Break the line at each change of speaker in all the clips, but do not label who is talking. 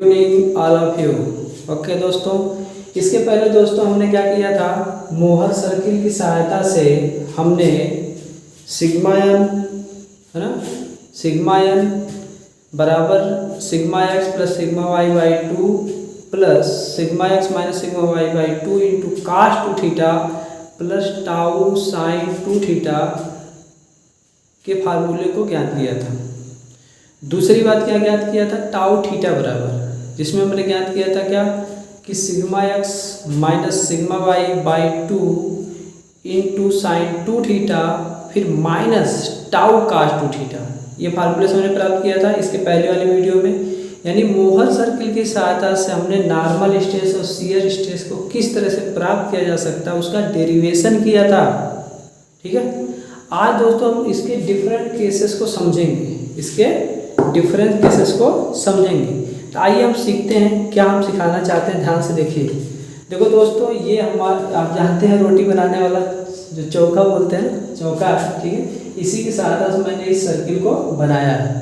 Evening all of you. Okay दोस्तों, इसके पहले दोस्तों हमने क्या किया था, मोहर सर्किल की सहायता से हमने सिग्मा एन, है ना, सिग्मा एन बराबर sigma x plus sigma y by two plus sigma x minus sigma y by two into cos two theta plus tau sin two theta के फार्मूले को ज्ञात किया था। दूसरी बात क्या ज्ञात किया था, टाउ थीटा बराबर, जिसमें हमने ज्ञात किया था क्या कि sigma x minus sigma y by two into sine two theta फिर minus tau cos two theta. ये फार्मूले से हमने प्राप्त किया था इसके पहले वाली वीडियो में। यानी मोहर सर्किल की सहायता से हमने नॉर्मल स्ट्रेस और शियर स्ट्रेस को किस तरह से प्राप्त किया जा सकता है उसका डेरिवेशन किया था। ठीक है, आज दोस्तों हम इसके डिफरेंट केसेस को समझेंगे, इसके डिफरेंट केसेस को समझेंगे। तो आइए हम सीखते हैं क्या हम सिखाना चाहते हैं, ध्यान से देखिए। देखो दोस्तों, ये हमारा आप जानते हैं रोटी बनाने वाला जो चौका बोलते हैं ना, चौका है, ठीक है, इसी की सहायता से मैंने इस सर्किल को बनाया है।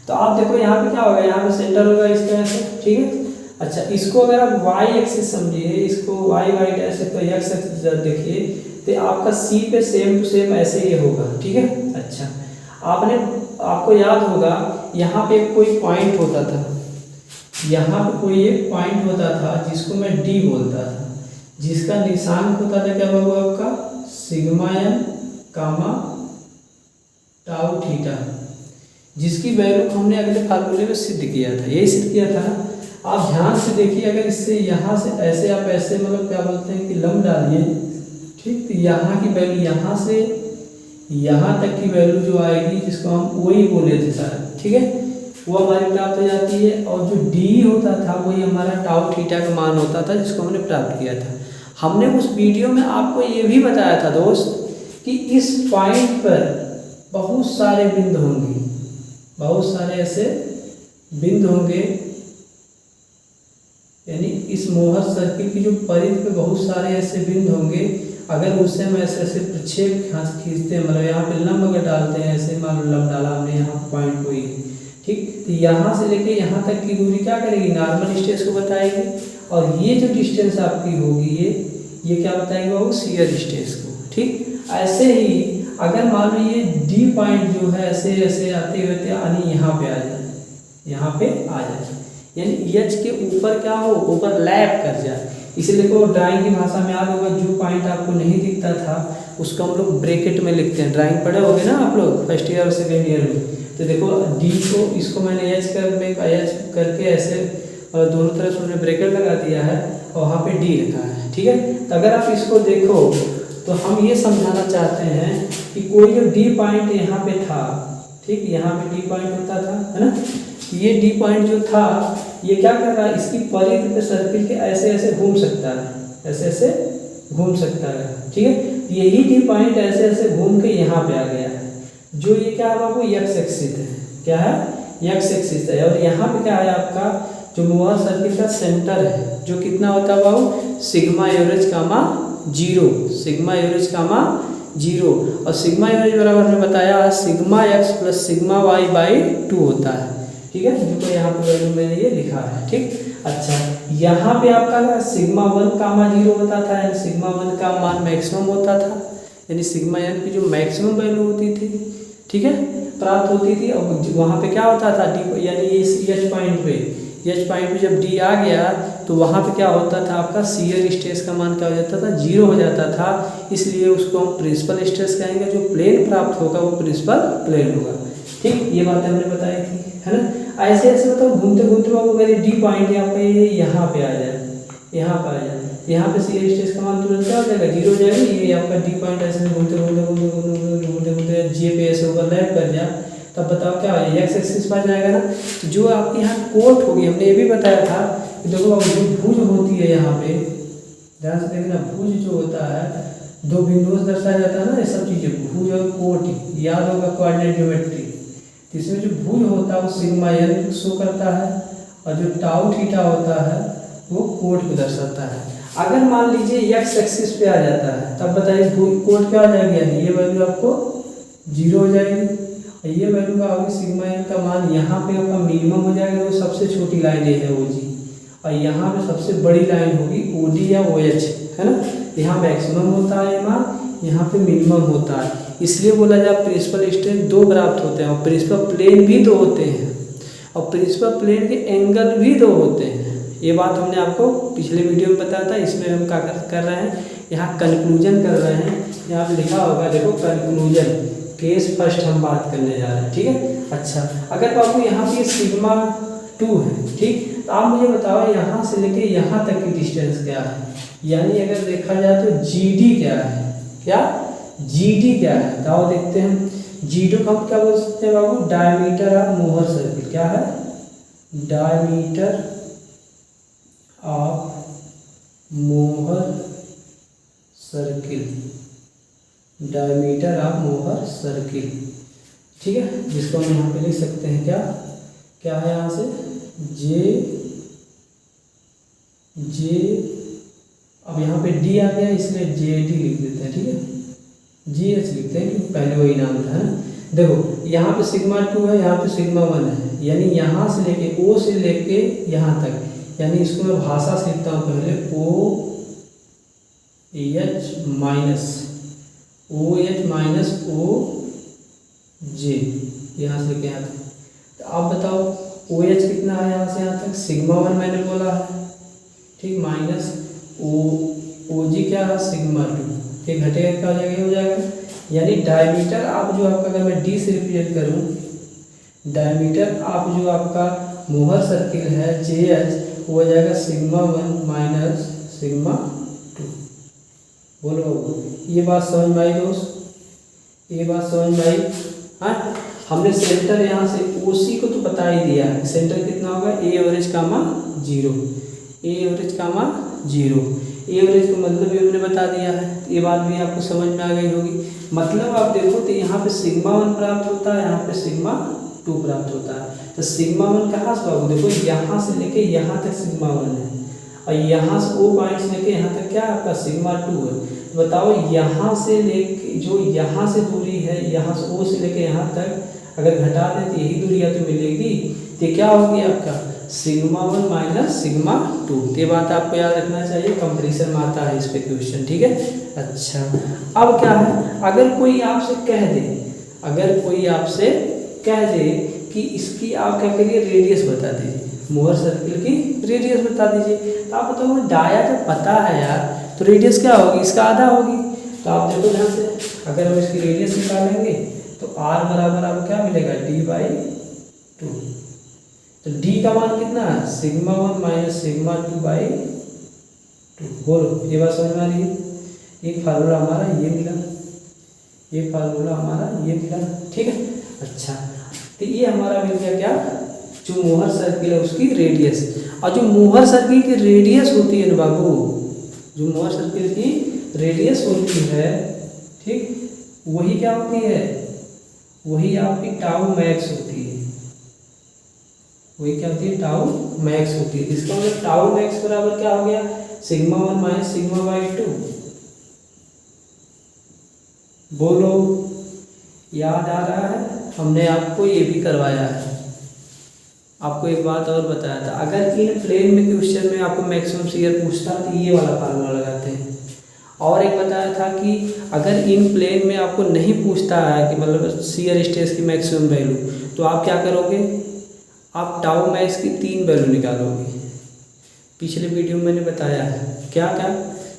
तो आप देखो यहाँ पे क्या होगा, यहाँ पे सेंटर होगा इसका ऐसे, ठीक है। अच्छा, इसको अगर आप वाई एक्सिस समझिए, इसको वाई वाई डैश तो एक्स एक्सिस देखिए, तो आपका सी पे सेम टू सेम ऐसे ही होगा, ठीक है। अच्छा, आपको याद होगा यहाँ पे कोई पॉइंट होता था, यहाँ पे कोई एक पॉइंट होता था जिसको मैं डी बोलता था, जिसका निशान होता था क्या बाबू आपका सिग्मा एन कामा टाउ थीटा, जिसकी वैल्यू हमने अगले फार्मूले में सिद्ध किया था। यही सिद्ध किया था ना। आप ध्यान से देखिए, अगर इससे यहाँ से ऐसे आप ऐसे मतलब क्या बोलते हैं कि लंब डालिए, ठीक, तो यहाँ की वैल्यू यहाँ से यहाँ तक की वैल्यू जो आएगी जिसको हम वही बोले थे सर, ठीक है, वो हमारी प्राप्त हो जाती है। और जो डी होता था वही हमारा टाउ थीटा का मान होता था जिसको हमने प्राप्त किया था। हमने उस वीडियो में आपको ये भी बताया था दोस्त कि इस पॉइंट पर बहुत सारे बिंदु होंगे, बहुत सारे ऐसे बिंदु होंगे, यानी इस मोहर सर्किल की जो परिधि पे बहुत सारे ऐसे बिंदु होंगे। अगर उससे हम ऐसे ऐसे प्रक्षेप खींचते हैं, मतलब यहाँ पे लंब अगर डालते हैं, ऐसे मान लो लंब डाला हमने यहाँ पॉइंट कोई, ठीक, तो यहाँ से लेके यहाँ तक की दूरी क्या करेगी, नॉर्मल स्ट्रेस को बताएगी। और ये जो डिस्टेंस आपकी होगी ये क्या बताएगी वो शियर स्ट्रेस को, ठीक। ऐसे ही अगर मान लो ये डी पॉइंट जो है ऐसे ऐसे आते हुए यानी यहाँ पे आ जाए, यहाँ पे आ जाए, यानी एच के ऊपर क्या हो, ऊपर लैप कर जाए। इसीलिए देखो ड्राइंग की भाषा में याद होगा, जो पॉइंट आपको नहीं दिखता था उसको हम लोग ब्रैकेट में लिखते हैं। ड्राइंग पढ़े होगे ना आप लोग फर्स्ट ईयर और सेकेंड ईयर में। तो देखो डी को, इसको मैंने एच करके ऐसे और दोनों तरफ हमने ब्रैकेट लगा दिया है और वहाँ पे डी लिखा है, ठीक है। तो अगर आप इसको देखो तो हम ये समझाना चाहते हैं कि कोई जो डी पॉइंट यहाँ पे था, ठीक, यहाँ पे डी पॉइंट होता था, है ना, ये डी पॉइंट जो था ये क्या कर रहा है, इसकी परिधि पे सर्किल के ऐसे ऐसे घूम सकता है, ऐसे ऐसे घूम सकता है, ठीक है। यही डी पॉइंट ऐसे ऐसे घूम के यहाँ पे आ गया है, जो ये क्या है बाबू एक्स एक्सिस है, क्या है एक्स एक्सिस है। और यहाँ पे क्या है आपका जो मोहर सर्किल का सेंटर है, जो कितना होता है बाबू sigma average comma zero, sigma average comma zero. और सिग्मा एवरेज बराबर हमने बताया sigma x plus sigma y by two होता है, ठीक है, जो यहाँ पे वैल्यू मैंने ये लिखा है, ठीक। अच्छा, यहाँ पे आपका सिग्मा वन कामा जीरो होता था, यानी सिग्मा वन का मान मैक्सिमम होता था, यानी सिग्मा एन की जो मैक्सिमम वैल्यू होती थी, ठीक है, प्राप्त होती थी। और वहाँ पे क्या होता था डी, यानी इस एच पॉइंट पे जब डी आ गया तो वहाँ पे क्या होता था आपका शियर स्ट्रेस का मान क्या हो जाता था, जीरो हो जाता था। इसलिए उसको हम प्रिंसिपल स्ट्रेस कहेंगे, जो प्लेन प्राप्त होगा वो प्रिंसिपल प्लेन होगा, ठीक। ये बातें हमने बताई थी, है ना। ऐसे ऐसे मतलब घूमते घूमते बाबू अगर डी पॉइंट यहाँ पे आ जाए, यहाँ पे आ जाए, यहाँ पे शियर स्ट्रेस का मान तुरंत क्या हो जाएगा, जीरो हो जाएगा। ये आपका डी पॉइंट ऐसे घूमते घूमते जे पे ऐसे ओवरलैप कर जाए, तब बताओ क्या हो, एक्स एक्सिस पर जाएगा ना। तो जो आपकी यहाँ कोट होगी, हमने ये भी बताया था कि देखो अब जो भुज होती है यहाँ पे, ध्यान से देखना, भुज जो होता है दो बिंदुओं से दर्शाया जाता है ना, ये सब चीज़ें भुज और कोट, याद होगा कोऑर्डिनेट ज्योमेट्री। तो इसमें जो भुज होता है वो सिग्मा एन शो करता है और जो टाउ थीटा होता है वो कोट को दर्शाता है। अगर मान लीजिए एक्स एक्सिस पे आ जाता है तब बताइए कोट क्या हो जाएगी, यानी ये वैल्यू आपको जीरो हो जाएगी। ये वैल्यू का होगी सिग्मा एन का मान यहाँ पे आपका मिनिमम हो जाएगा, वो सबसे छोटी लाइन ये है ओ जी, और यहाँ पे सबसे बड़ी लाइन होगी ओ डी या ओ एच, है ना। यहाँ मैक्सिमम होता है ये मान, यहाँ पे मिनिमम होता है, इसलिए बोला जाए प्रिंसिपल स्ट्रेस दो प्राप्त होते हैं, और प्रिंसिपल प्लेन भी दो होते हैं, और प्रिंसिपल प्लेन के एंगल भी दो होते हैं। ये बात हमने आपको पिछले वीडियो में बताया था। इसमें हम क्या कर रहे हैं, यहाँ कंक्लूजन कर रहे हैं, यहाँ पे लिखा होगा देखो कंक्लूजन, केस फर्स्ट हम बात करने जा रहे हैं, ठीक है। अच्छा, अगर बाबू यहाँ पे सिग्मा 2 है, ठीक, तो आप मुझे बताओ यहाँ से लेके यहाँ तक की डिस्टेंस क्या है, यानी अगर देखा जाए तो जीडी क्या है, क्या जीडी क्या है, तो आओ देखते हैं। जीडी को हम क्या बोल सकते हैं बाबू, डायमीटर ऑफ मोहर सर्किल, क्या है, डायमीटर ऑफ मोहर सर्किल, डायमीटर ऑफ मोहर सर्किल, ठीक है, जिसको हम यहाँ पे लिख सकते हैं क्या, क्या है यहाँ से जे, अब यहाँ पे डी आ गया इसलिए जे डी लिख देते हैं, ठीक है, जी एच लिखते हैं क्योंकि पहले वही नाम था, है ना। देखो यहाँ पे सिग्मा 2 है, यहाँ पे सिग्मा 1 है, यानी यहाँ से लेके ओ से लेके यहाँ तक, यानी इसको मैं भाषा से लिखता हूँ पहले ओ एच माइनस ओ जे, यहाँ से लेके यहाँ तक। तो आप बताओ ओ एच कितना है यहाँ से यहाँ तक, सिग्मा 1 मैंने बोला है, ठीक, माइनस ओ जी क्या है सिग्मा 2, ये घटेगा क्या हो जाएगा, हो जाएगा, यानी डायमीटर आप जो आपका, अगर मैं डी से रिप्रेजेंट करूँ, डायमीटर आप जो आपका मोहर सर्किल है जे एच, वो हो जाएगा सिग्मा 1 माइनस सिग्मा 2। बोलो ये बात समझ में आई दोस्त, ये बात समझ में आई। हाँ, हमने सेंटर यहाँ से ओसी को तो बता ही दिया है, सेंटर कितना होगा, A average comma 0, A average comma 0, A average का मतलब भी हमने बता दिया है, ये बात भी आपको समझ में आ गई होगी। मतलब आप देखो तो यहाँ पे सिग्मा 1 प्राप्त होता है, यहाँ पे सिग्मा 2 प्राप्त होता है। तो सिग्मा 1 कहाँ से बाबू, देखो यहाँ से लेके यहाँ तक सिग्मा 1 है, और यहाँ से ओ पॉइंट से लेके यहाँ तक क्या आपका सिग्मा 2 है। तो बताओ यहाँ से लेके जो यहाँ से दूरी है, यहाँ से ओ से लेके यहाँ तक अगर घटा दें तो यही दूरी या तो मिलेगी, तो क्या होगी आपका सिग्मा 1 माइनस सिग्मा 2। ये बात आपको याद रखना चाहिए, कंपटीशन में आता है इस पे क्वेश्चन, ठीक है। अच्छा, अब क्या है, अगर कोई आपसे कह दे, अगर कोई आपसे कह दे कि इसकी आप क्या करिए, रेडियस बता दीजिए, मोहर सर्किल की रेडियस बता दीजिए, तो आप बताओ डाया जब पता है यार, तो रेडियस क्या होगी, इसका आधा होगी। तो आप देखो ध्यान से, अगर हम इसकी रेडियस निकालेंगे तो r बराबर आपको क्या मिलेगा, d/2। तो d का मान कितना है, सिग्मा 1 माइनस सिग्मा 2/2। बोलो ये बात समझ में आ रही है। एक फार्मूला हमारा ये मिला, ये फार्मूला हमारा ये मिला, ठीक है। अच्छा, तो ये हमारा मिल गया क्या, जो मोहर सर्किल है उसकी रेडियस। और जो मोहर सर्किल की रेडियस होती है ना बाबू, जो मोहर सर्किल की रेडियस होती है, ठीक, वही क्या होती है, वही आपकी टाउ मैक्स होती है, वही क्या होती है, टाउ मैक्स होती है। इसका मतलब टाउ मैक्स बराबर क्या हो गया, सिग्मा 1 माइनस सिग्मा 2। बोलो याद आ रहा है, हमने आपको ये भी करवाया है। आपको एक बात और बताया था, अगर इन प्लेन में क्वेश्चन में आपको मैक्सिमम शियर पूछता तो ये वाला फार्मूला लगाते हैं। और एक बताया था कि अगर इन प्लेन में आपको नहीं पूछता है कि मतलब शियर स्ट्रेस की मैक्सिमम वैल्यू, तो आप क्या करोगे, आप टाउ मैक्स की 3 वैल्यू निकालोगे। पिछले वीडियो में मैंने बताया है क्या क्या,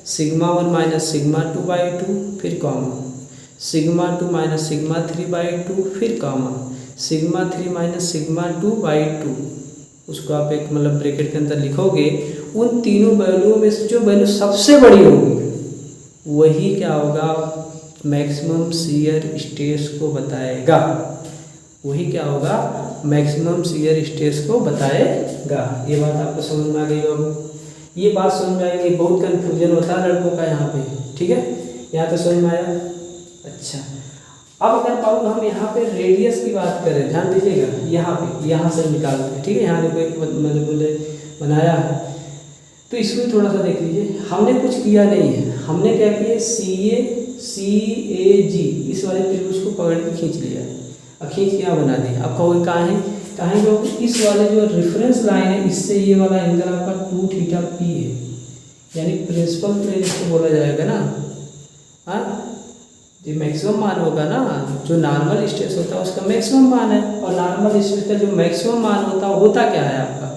सिग्मा 1 माइनस सिग्मा 2/2, फिर कॉमा, सिग्मा 2 माइनस सिग्मा 3/2, फिर कॉमा, सिग्मा 3 माइनस सिग्मा 2/2। उसको आप एक मतलब ब्रैकेट के अंदर लिखोगे। उन तीनों वैल्यूओं में से जो वैल्यू सबसे बड़ी होगी वही क्या होगा, मैक्सिमम शियर स्ट्रेस को बताएगा, वही क्या होगा, मैक्सिमम शियर स्ट्रेस को बताएगा। ये बात आपको समझ में आ गई बाबू, ये बात समझ में आएगी। बहुत कन्फ्यूजन होता है लड़कों का यहाँ पे, ठीक है, यहाँ पे समझ में आया। अच्छा, अब अगर बाबू हम यहाँ पे रेडियस की बात करें, ध्यान दीजिएगा, यहाँ से निकालते हैं, ठीक है। यहाँ देखो एक मतलब बनाया है, तो इसमें थोड़ा सा देख लीजिए। हमने कुछ किया नहीं है, हमने क्या किया, CAG इस वाले त्रिभुज को पकड़ के खींच लिया। अब खींच के यहाँ बना दिया। अब कहोगे कहाँ है जो इस वाले जो रेफरेंस लाइन है इससे ये वाला एंगल आपका 2 थीटा पी है, यानी प्रिंसिपल प्लेन इसको बोला जाएगा ना। हाँ, ये मैक्सिमम मान होगा ना, जो नॉर्मल स्ट्रेस होता है उसका मैक्सिमम मान है, और नॉर्मल स्ट्रेस का जो मैक्सिमम मान होता क्या है आपका,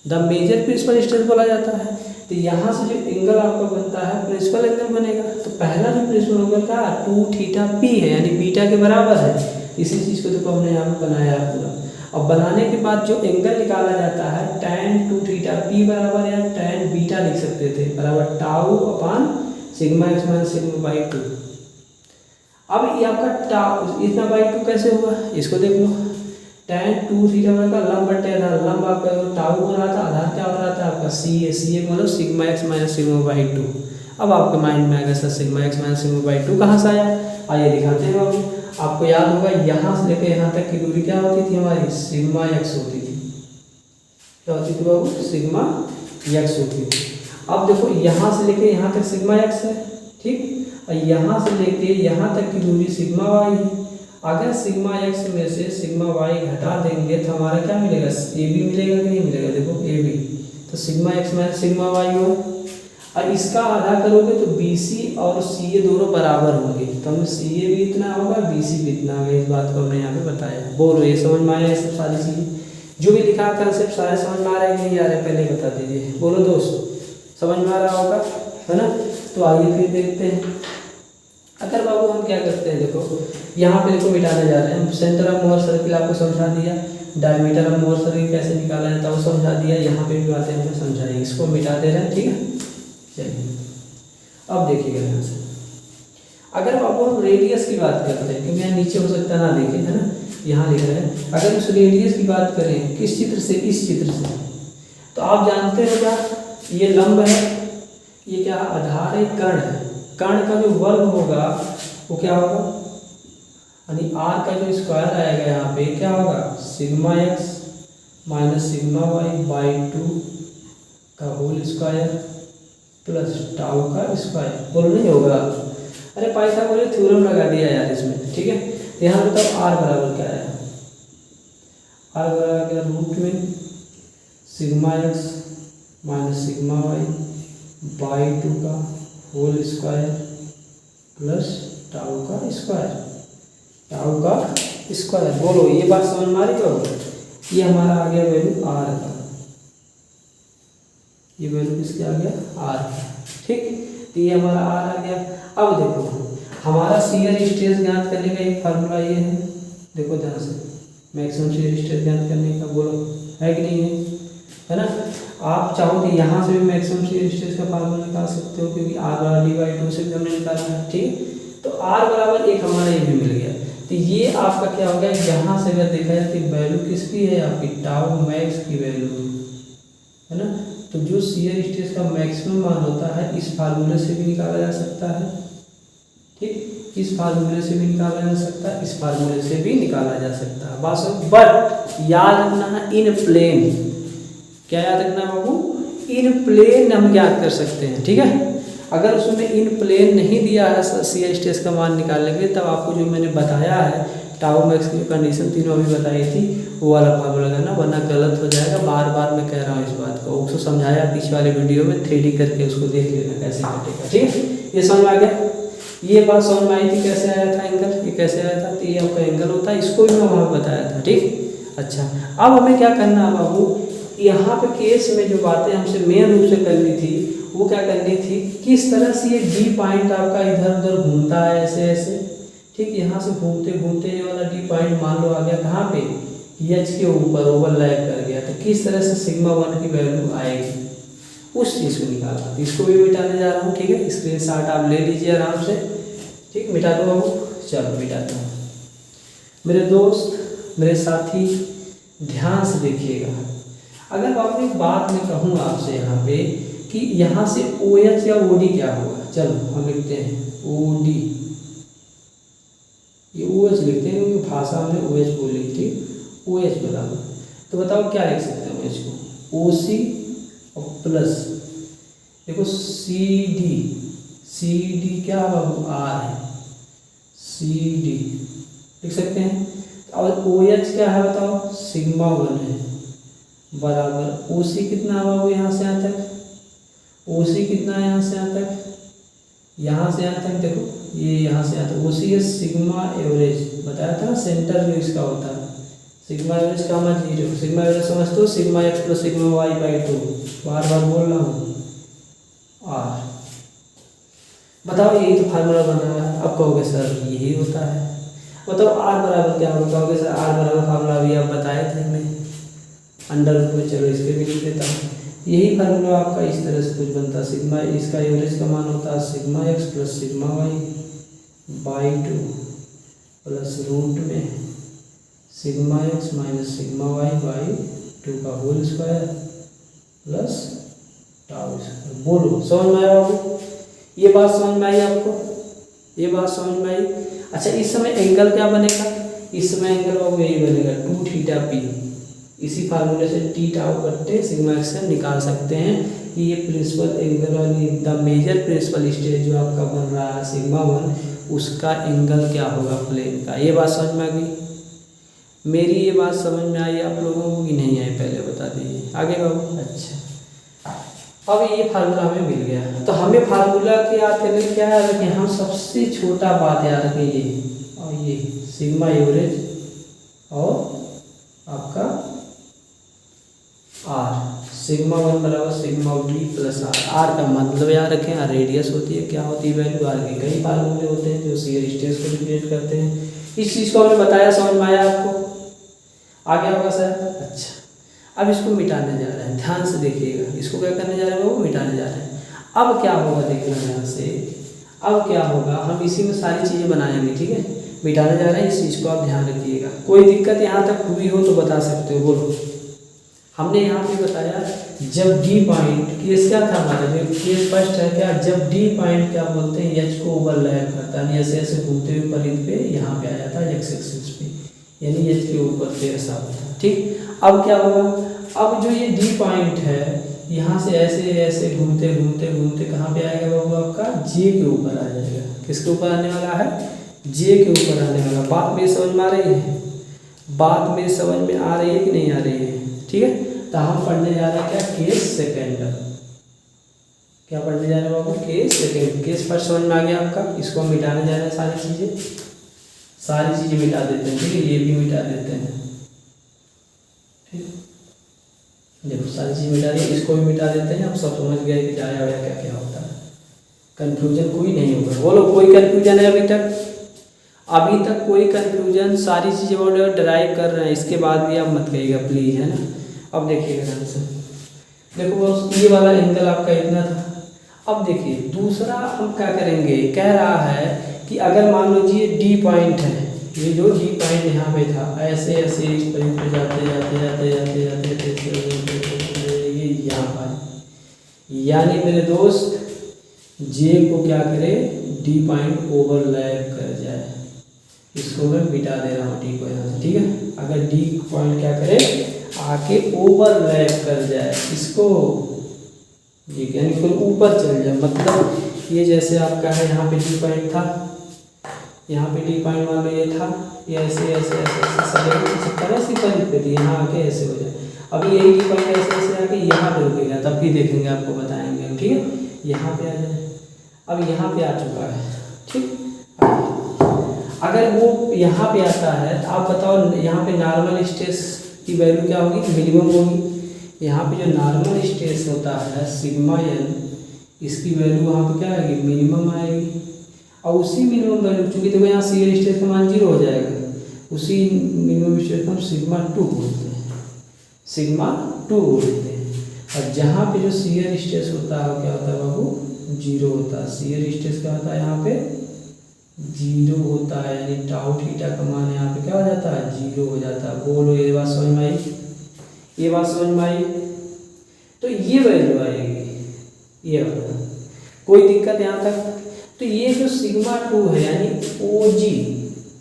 द मेजर प्रिंसिपल स्ट्रेस बोला जाता है। तो यहाँ से जो एंगल आपका बनता है प्रिंसिपल एंगल बनेगा। तो पहला जो प्रिंसिपल एंगल का 2 थीटा पी है, यानी बीटा के बराबर है। इसी चीज़ को देखो हमने यहाँ पे बनाया है पूरा। अब बनाने के बाद जो एंगल निकाला जाता है tan 2 थीटा पी बराबर या tan बीटा लिख सकते थे, बराबर tau upon sigma x minus sigma by 2। अब ये आपका टाउ इतना बाई 2 कैसे हुआ, इसको देख लो। tan 2 थीटा का लंब बटे आधार, लंब आपका टाउ हो रहा था, आधार क्या हो रहा था आपका सी ए, सी ए मतलब sigma x minus sigma by 2। अब आपके माइंड में आएगा sir sigma x minus sigma by 2 कहाँ से आया, आइए दिखाते हैं बाबू। आपको याद होगा यहाँ से लेकर यहाँ तक की दूरी क्या होती थी हमारी, सिग्मा एक्स होती थी। क्या होती थी बाबू, सिग्मा एक्स होती थी। अब देखो यहाँ से लेके यहाँ तक सिग्मा एक्स है, ठीक, और यहाँ से लेके यहाँ तक की दूरी सिग्मा वाई है। अगर सिग्मा एक्स में से सिग्मा वाई घटा देंगे तो हमारा क्या मिलेगा, ए बी मिलेगा कि नहीं मिलेगा, देखो ए बी। तो sigma x minus sigma y हो, और इसका आधा करोगे तो बी सी और सी ए दोनों बराबर होंगे। तो हमें सी ए भी इतना होगा, बी सी भी इतना होगा। इस बात को हमने यहाँ पे बताया। बोलो ये समझ में आया, ये सब सारी चीज़ें जो भी लिखा कंसेप्ट सारे समझ में आ रहे हैं नहीं आ रहे, पहले ही बता दीजिए। बोलो दोस्त, समझ में आ रहा होगा, है ना। तो आइए फिर देखते हैं। अगर बाबू हम क्या करते हैं, देखो यहाँ पे देखो मिटाने जा रहे हैं हम। सेंटर ऑफ मोहर सर्किल आपको समझा दिया, डायमीटर ऑफ मोहर सर्किल कैसे निकाला जाता है वो समझा दिया। यहाँ पे भी बातें हमने समझाई, इसको मिटा दे रहे हैं, ठीक है। चलिए अब देखिएगा यहाँ से, अगर बाबू हम रेडियस की बात करते हैं, क्योंकि यहाँ नीचे हो सकता है ना देखें, है ना, यहाँ लिख रहे हैं। अगर उस रेडियस की बात करें किस चित्र से, इस चित्र से, तो आप जानते हो क्या, ये लंब है, ये क्या आधार है, कर्ण है। कर्ण का जो वर्ग होगा वो क्या होगा, यानी आर का जो स्क्वायर आएगा यहाँ पे क्या होगा, sigma x minus sigma y by 2 का होल स्क्वायर प्लस टाउ का स्क्वायर। बोलो नहीं होगा, अरे पाइथागोरस थ्योरम लगा दिया यार इसमें, ठीक है। तो यहाँ बताओ आर बराबर क्या है, आर बराबर क्या, रूट में sigma x minus sigma y by 2 का होल स्क्वायर प्लस टाउ का स्क्वायर, टाउ का स्क्वायर। बोलो ये बात समझ में आ रही है। ये हमारा आ गया वैल्यू आर का, ये वैल्यू किसके आ गया, आर, ठीक। तो ये हमारा आर आ गया। अब देखो हमारा शियर स्ट्रेस ज्ञात करने का एक फार्मूला ये है, देखो ध्यान से, मैक्सिमम शियर स्ट्रेस ज्ञात करने का, बोलो है कि नहीं है ना। आप चाहो तो यहाँ से भी मैक्सिमम शियर स्ट्रेस का फार्मूला निकाल सकते हो, क्योंकि आर बराबर डी बाई 2 से भी हमने निकाला है, ठीक। तो आर बराबर एक हमारा ये भी मिल गया। तो ये आपका क्या हो गया, यहाँ से अगर देखा जाए तो वैल्यू किसकी है आपकी, टाउ मैक्स की वैल्यू है ना। तो जो शियर स्ट्रेस का मैक्सिमम मान होता है इस फार्मूले से भी निकाला जा सकता है, ठीक, इस फार्मूले से भी निकाला जा सकता है, इस फार्मूले से भी निकाला जा सकता है। बस बट याद रखना है इन प्लेन, क्या याद रखना है बाबू, इन प्लेन हम ज्ञात कर सकते हैं, ठीक है। अगर उसमें इन प्लेन नहीं दिया है शियर स्ट्रेस का मान निकालने के लिए, तब आपको जो मैंने बताया है टाउ मैक्स की कंडीशन तीनों अभी बताई थी वो वाला फार्मूला करना, वरना गलत हो जाएगा। बार बार मैं कह रहा हूँ इस बात को, उसको समझाया पीछे वाले वीडियो में 3D करके, उसको देख लेना कैसे कटेगा, ठीक है। ये समझ में आ गया, ये बात समझ में आई थी कैसे आया था एंगल, ये कैसे आया था। तो ये आपका एंगल होता है, इसको भी मैं वहाँ बताया था, ठीक। अच्छा अब हमें क्या करना है बाबू, यहाँ पे केस में जो बातें हमसे मेन रूप से करनी थी वो क्या करनी थी, किस तरह से ये डी पॉइंट आपका इधर उधर घूमता है ऐसे ऐसे, ठीक। यहाँ से घूमते घूमते ये वाला डी पॉइंट मान लो आ गया कहाँ पे, एच के ऊपर ओवरलैप कर गया। तो किस तरह से सिग्मा 1 की वैल्यू आएगी उस चीज़ को निकालना, इसको भी मिटाने जा रहा हूँ, ठीक है। स्क्रीनशॉट आप ले लीजिए आराम से, ठीक। मिटा दो बाबू, चलो मिटाता हूँ। मेरे दोस्त मेरे साथी ध्यान से देखिएगा। अगर बाबू एक बात मैं कहूँ आपसे यहाँ पे कि यहाँ से ओ एच या ओ डी क्या होगा, चलो हम लिखते हैं ओ डी, ये ओ एच लिखते हैं क्योंकि भाषा हमने ओ एच बोली थी, ओ एच बराबर। तो बताओ क्या लिख सकते हैं ओ एच को, ओ सी और प्लस देखो सी डी क्या बाबू आर है, सी डी लिख सकते हैं। और ओ एच क्या है बताओ, सिग्मा 1 है, बराबर ओ सी कितना है बाबू यहाँ से यहाँ तक, ओ सी कितना है यहाँ से यहाँ तक, यहाँ से यहाँ तक देखो, ये यहाँ से यहाँ तक ओ सी है सिग्मा एवरेज, बताया था ना सेंटर जो इसका होता है, सिग्मा एवरेज का मान 0, सिग्मा एवरेज समझ तो sigma x plus sigma y by 2, बार बार बोल रहा हूँ आर। बताओ यही तो फार्मूला बन रहा है। अब कहोगे सर यही होता है, बताओ आर बराबर क्या होगा, कहोगे सर आर बराबर फार्मूला अभी आप बताए थे हमें अंडर रूट में, चलो इसके भी लिख देता हूँ। यही फार्मूला आपका इस तरह से कुछ बनता है, सिग्मा इसका एवरेज का मान होता है sigma x plus sigma y by 2 plus root में sigma x minus sigma y by 2 का whole square plus tau square. बोलो समझ में आया बाबू, ये बात समझ में आई आपको, ये बात समझ में आई। अच्छा इस समय एंगल क्या बनेगा, इस समय एंगल बाबू यही बनेगा 2 थीटा पी, इसी फार्मूले से टी टाउ बट्टे सिग्मा एक्स से निकाल सकते हैं कि ये प्रिंसिपल एंगल और द मेजर प्रिंसिपल स्ट्रेस जो आपका बन रहा है सिग्मा 1, उसका एंगल क्या होगा प्लेन का। ये बात समझ में आ गई, मेरी ये बात समझ में आई आप लोगों को कि नहीं आई, पहले बता दीजिए आगे बाबू। अच्छा अब ये फार्मूला हमें मिल गया, तो हमें फार्मूला के याद करने क्या याद रखें, हम सबसे छोटा बात याद रखें ये, और ये सिग्मा एवरेज और आपका आर, सिग्मा 1 बराबर sigma d plus r. R का मतलब याद रखें, आर रेडियस होती है, क्या होती है वैल्यू, आर के कई फार्मूले होते हैं जो शियर स्ट्रेस को रिप्रेजेंट करते हैं। इस चीज़ को हमने बताया, समझ में आया आपको, आ गया होगा सर। अच्छा अब इसको मिटाने जा रहे हैं, ध्यान से देखिएगा, इसको क्या करने जा रहे हैं वो मिटाने जा रहे हैं। अब क्या होगा देखना ध्यान से, अब क्या होगा, हम इसी में सारी चीज़ें बनाएंगे, ठीक है, मिटाने जा रहे हैं, इस चीज़ को आप ध्यान रखिएगा। कोई दिक्कत यहाँ तक हुई हो तो बता सकते हो, बोलो। हमने यहाँ पे बताया जब डी पॉइंट, केस क्या था हमारा, जो केस फर्स्ट है क्या, जब डी पॉइंट क्या बोलते हैं एच को ओवरलैप करता है, ऐसे ऐसे घूमते हुए परिध पे यहाँ पे आ जाता है एक्स एक्सिस पे, यानी एच के ऊपर पे ऐसा होता है, ठीक। अब क्या होगा, अब जो ये डी पॉइंट है यहाँ से ऐसे ऐसे घूमते घूमते घूमते कहाँ पे आएगा बाबू, आपका जे के ऊपर आ जाएगा। किसके ऊपर आने वाला है, जे के ऊपर आने वाला। बात मेरी समझ में आ रही है, बात मेरी समझ में आ रही है कि नहीं आ रही है, ठीक है। तो हम पढ़ने जा रहे हैं क्या, केस सेकेंड, क्या पढ़ने जा रहे हैं बाबू, केस सेकेंड। केस फर्स्ट समझ में आ गया आपका, इसको हम मिटाने जा रहे हैं, सारी चीज़ें मिटा देते हैं, ठीक है, ये भी मिटा देते हैं, ठीक। देखो सारी चीज़ मिटा दी, इसको भी मिटा देते हैं। अब सब समझ गए कि जाया वाया क्या क्या होता है, कंफ्यूजन कोई नहीं होगा। बोलो कोई कंफ्यूजन है अभी तक, अभी तक कोई कंफ्यूजन, सारी चीज़ें बोलो ड्राइव कर रहे हैं, इसके बाद भी आप मत कहिएगा प्लीज़, है ना। अब देखिएगा ध्यान से, देखो बस ये वाला एंगल आपका इतना था। अब देखिए दूसरा हम क्या करेंगे, कह रहा है कि अगर मान लीजिए डी पॉइंट है, ये जो डी पॉइंट यहाँ पे था, ऐसे ऐसे इस पॉइंट पे जाते जाते जाते जाते जाते ये यहाँ पर, यानी मेरे दोस्त जे को क्या करे, डी पॉइंट ओवरलैप कर जाए। इसको मैं मिटा दे रहा हूँ डी को यहाँ से, ठीक है। अगर डी पॉइंट क्या करे, आके ओवरलैप कर जाए इसको, ठीक है, यानी फिर ऊपर चल जाए। मतलब ये जैसे आपका है, यहाँ पे डी पॉइंट था, यहाँ पे डी पॉइंट मान लो ये था, ये ऐसे ऐसे ऐसे ऐसे पॉइंट पे थी, यहाँ आके ऐसे हो जाए। अभी यही डी पॉइंट ऐसे ऐसे आके यहाँ पे रुकेगा, तब भी देखेंगे, आपको बताएंगे, ठीक है। यहाँ पे आ जाए, अब यहाँ पे आ चुका है, ठीक। अगर वो यहाँ पे आता है तो आप बताओ यहाँ पे नॉर्मल स्ट्रेस की वैल्यू क्या होगी, मिनिमम होगी। यहाँ पे जो नॉर्मल स्ट्रेस होता है सिग्मा एन, इसकी वैल्यू वहाँ पे क्या आएगी, मिनिमम आएगी। और उसी मिनिमम वैल्यू, चूँकि देखो यहाँ शियर स्ट्रेस का मान 0 हो जाएगा, उसी मिनिमम स्ट्रेस को हम सिग्मा 2 बोलते हैं, सिग्मा 2 बोलते हैं। और जहाँ पे जो शियर स्ट्रेस होता है क्या होता है बाबू, 0 होता है। शियर स्ट्रेस क्या होता है यहाँ पे, 0 होता है, यानी टाउ थीटा का मान यहाँ पे क्या हो जाता है, 0 हो जाता है। बोलो ये बात समझ में आई, ये बात समझ में आई। तो ये वैल्यू आएगी, ये वाला, कोई दिक्कत यहाँ तक। तो ये जो सिग्मा 2 है यानी ओ जी,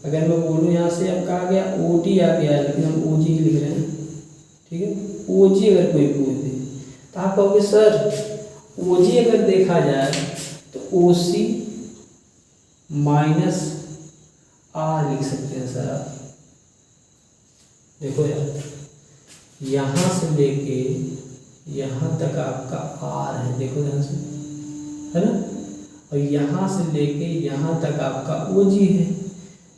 अगर मैं बोलूँ यहाँ से अब कहा गया ओ डी आ गया, लेकिन हम ओ जी लिख रहे हैं, ठीक है। ओ जी अगर कोई पूछ दे तो आप कहोगे सर ओ जी अगर देखा जाए तो ओ सी माइनस आर लिख सकते हैं सर आप, देखो यार, यहाँ से लेके यहाँ तक आपका आर है, देखो ध्यान से, है ना, और यहाँ से लेके यहाँ तक आपका ओ जी है,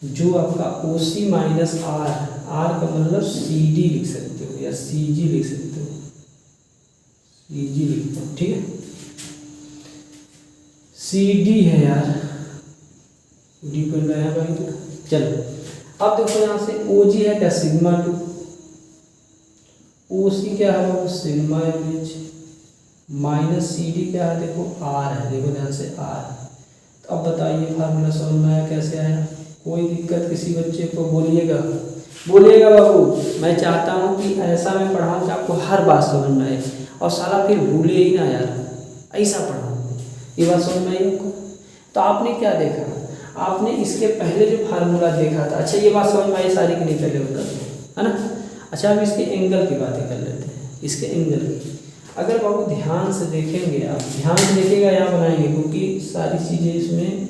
जो आपका ओ सी माइनस आर, आर का मतलब सी डी लिख सकते हो या सी जी लिख सकते हो, सी जी लिखते हो, ठीक है, सी डी है यार, डी पर गया भाई। चलो अब देखो यहाँ से ओ जी है क्या, सिग्मा टू, ओ सी क्या है वो sigma average, minus C D क्या है, देखो आर है, देखो ध्यान से आर। तो अब बताइए फार्मूला समझ में आया, कैसे आया, कोई दिक्कत किसी बच्चे को बोलिएगा, बोलिएगा बाबू, मैं चाहता हूँ कि ऐसा मैं पढ़ाऊँ कि आपको हर बात समझ में आए और साला फिर भूले ही ना यार, ऐसा पढ़ाऊँ, ये बात समझ में आई आपको। तो आपने क्या देखा, आपने इसके पहले जो फार्मूला देखा था, अच्छा ये बात समझ में आई सारी की नहीं, पहले बता दो, है ना। अच्छा अब इसके एंगल की बातें कर लेते हैं, इसके एंगल की अगर बाबू ध्यान से देखेंगे, आप ध्यान से देखिएगा, यहाँ बनाएंगे क्योंकि सारी चीज़ें इसमें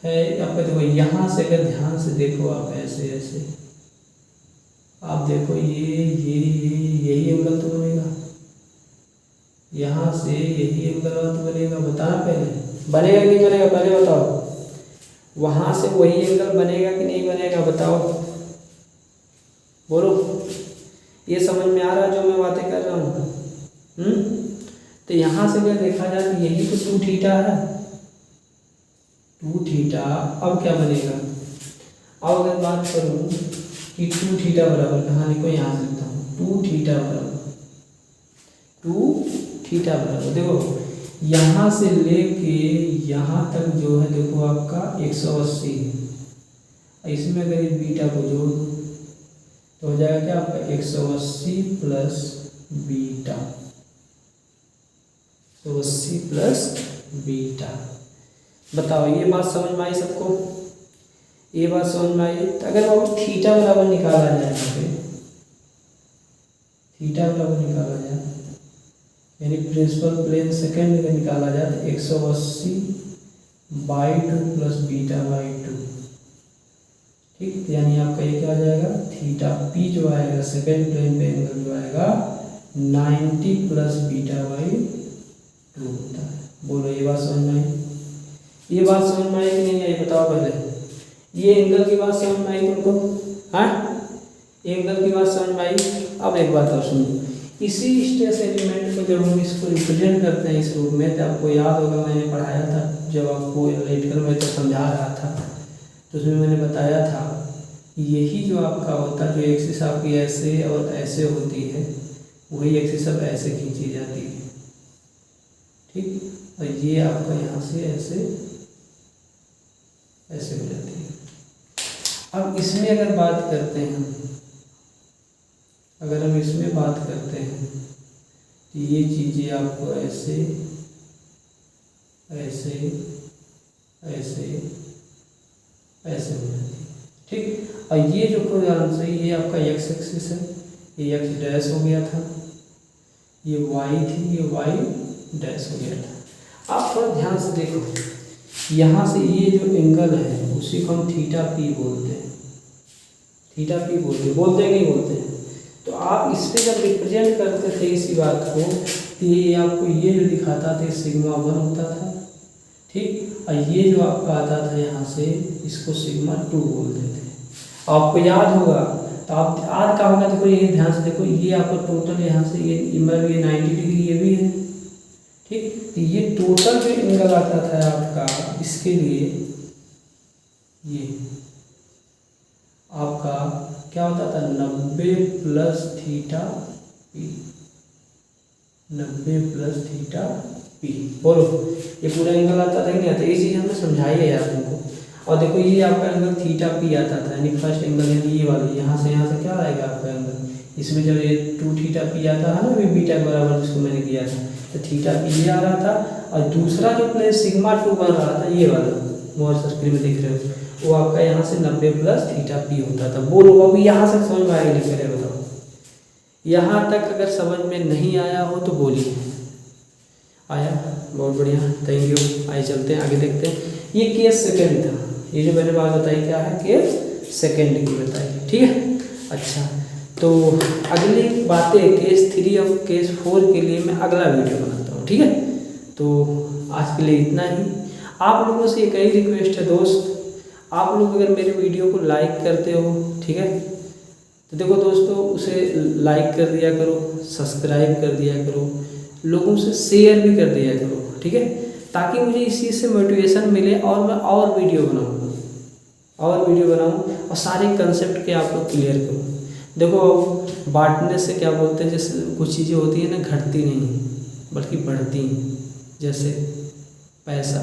है आपका। देखो यहाँ से अगर ध्यान से देखो आप, ऐसे ऐसे आप देखो, ये यही एंगल तो बनेगा, यहाँ से यही एंगल तो बनेगा, बताना पहले बनेगा कि नहीं बनेगा, पहले बताओ, वहाँ से वही एंगल बनेगा कि नहीं बनेगा, बताओ, बोलो, ये समझ में आ रहा है जो मैं बातें कर रहा हूँ। तो यहाँ से अगर देखा जाए तो यही तो 2 थीटा है, 2 थीटा। अब क्या बनेगा, अब अगर बात करूँ कि 2 थीटा बराबर कहाँ लिखो, यहाँ से लिखता हूँ 2 थीटा बराबर, 2 थीटा बराबर, देखो यहाँ से लेके यहाँ तक जो है देखो आपका 180 है, इसमें अगर इस बीटा को जोड़ दो तो हो जाएगा क्या आपका 180 प्लस बीटा, 180 प्लस बीटा। बताओ ये बात समझ में आई सबको, ये बात समझ में आई। तो अगर वो थीटा बराबर निकाला जाए, यहाँ पे थीटा बराबर निकाला जाए, यानी प्रिंसिपल प्लेन सेकेंड का निकाला जाए तो 180/2 प्लस बीटा बाई 2, ठीक, यानी आपका ये क्या आ जाएगा, थीटा पी जो आएगा सेकेंड प्लेन पे एंगल जो आएगा 90 प्लस बीटा बाई 2 होता है। बोलो ये बात समझ में आई, ये बात समझ में आई कि नहीं आई, बताओ पहले, ये एंगल की बात समझ में आई तुमको, हाँ, एंगल की बात समझ में आई। अब एक बात और सुनो, इसी स्ट्रेस एलिमेंट को जब हम इसको रिप्रेजेंट करते हैं इस रूप में, तो आपको याद होगा मैंने पढ़ाया था जब आपको लेटकर मैं तो समझा रहा था, तो उसमें मैंने बताया था यही जो आपका होता है, जो एक्सिस आपकी ऐसे और ऐसे होती है, वही एक्सिस अब ऐसे खींची जाती है, ठीक, और ये आपका यहाँ से ऐसे ऐसे हो जाती है। अब इसमें अगर बात करते हैं, अगर हम इसमें बात करते हैं तो ये चीज़ें आपको ऐसे ऐसे ऐसे ऐसे हो जाती है, ठीक। और ये जो ध्यान से, ये आपका एक्स एक्सिस है, ये एक्स डैश हो गया था, ये वाई थी, ये वाई डैश हो गया था। आप थोड़ा ध्यान से देखो, यहाँ से ये जो एंगल है उसी को हम थीटा पी बोलते हैं, थीटा पी बोलते हैं नहीं बोलते हैं। तो आप इस पर जब रिप्रेजेंट करते थे इसी बात को, तो ये आपको ये जो दिखाता था सिग्मा 1 होता था, ठीक, और ये जो आपका आता था यहाँ से, इसको सिग्मा 2 बोलते थे। आपको याद होगा, तो आप याद का होगा, देखो ये ध्यान से देखो, ये आपका टोटल यहाँ से ये 90 डिग्री ये भी है, ठीक, तो ये टोटल जो एंगल आता था आपका इसके लिए, ये आपका क्या होता था 90 plus theta P, 90 plus theta P. बोलो ये पूरा एंगल आता था कि नहीं आता, ये चीज़ हमने समझाई है यार तुमको। और देखो ये आपका एंगल थीटा पी आता था, यानी फर्स्ट एंगल यानी ये वाला, यहाँ से क्या आएगा आपका एंगल, इसमें जब ये 2 थीटा पी आता है ना, बीटा के बराबर जिसको मैंने किया था, तो थीटा पी ये आ रहा था, और दूसरा जो प्लेन सिग्मा 2 बन रहा था, ये वाला मोर सर्किल में दिख रहे हो, वो आपका यहाँ से 90 प्लस थीटा पी होता था। बोलो बाबू यहाँ से समझ में आएगा नहीं, पहले बताओ, यहाँ तक अगर समझ में नहीं आया हो तो बोलिए। आया, बहुत बढ़िया, थैंक यू। आइए चलते हैं आगे, देखते हैं। ये केस सेकंड था, ये जो मैंने बात बताई क्या है, केस सेकंड की बताई, ठीक है। अच्छा, तो अगली बातें केस 3 और केस 4 के लिए मैं अगला वीडियो बनाता हूँ, ठीक है। तो आज के लिए इतना ही। आप लोगों से एक ही रिक्वेस्ट है दोस्त, आप लोग अगर मेरे वीडियो को लाइक करते हो, ठीक है, तो देखो दोस्तों उसे लाइक कर दिया करो, सब्सक्राइब कर दिया करो, लोगों से शेयर भी कर दिया करो, ठीक है, ताकि मुझे इस चीज़ से मोटिवेशन मिले और मैं और वीडियो बनाऊँ और सारे कंसेप्ट के आपको क्लियर करूँ। देखो बांटने से क्या बोलते हैं, जैसे कुछ चीज़ें होती हैं ना, घटती नहीं बल्कि बढ़ती हैं। जैसे पैसा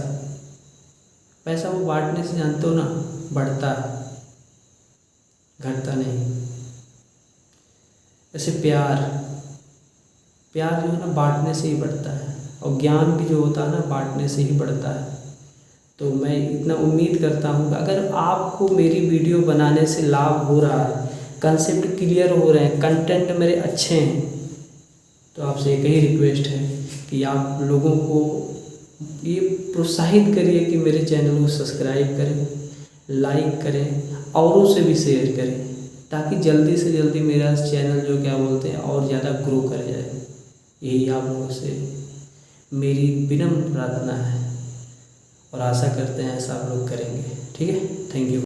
वो बांटने से जानते हो ना, बढ़ता है, घटता नहीं। जैसे प्यार जो है ना बांटने से ही बढ़ता है, और ज्ञान भी जो होता है ना बांटने से ही बढ़ता है। तो मैं इतना उम्मीद करता हूँ कि अगर आपको मेरी वीडियो बनाने से लाभ हो रहा है, कंसेप्ट क्लियर हो रहे हैं, कंटेंट मेरे अच्छे हैं, तो आपसे एक ही रिक्वेस्ट है कि आप लोगों को ये प्रोत्साहित करिए कि मेरे चैनल को सब्सक्राइब करें, लाइक करें, औरों से भी शेयर करें, ताकि जल्दी से जल्दी मेरा चैनल जो क्या बोलते हैं और ज़्यादा ग्रो कर जाए। यही आप लोगों से मेरी विनम्र प्रार्थना है और आशा करते हैं ऐसा आप लोग करेंगे, ठीक है। Thank you.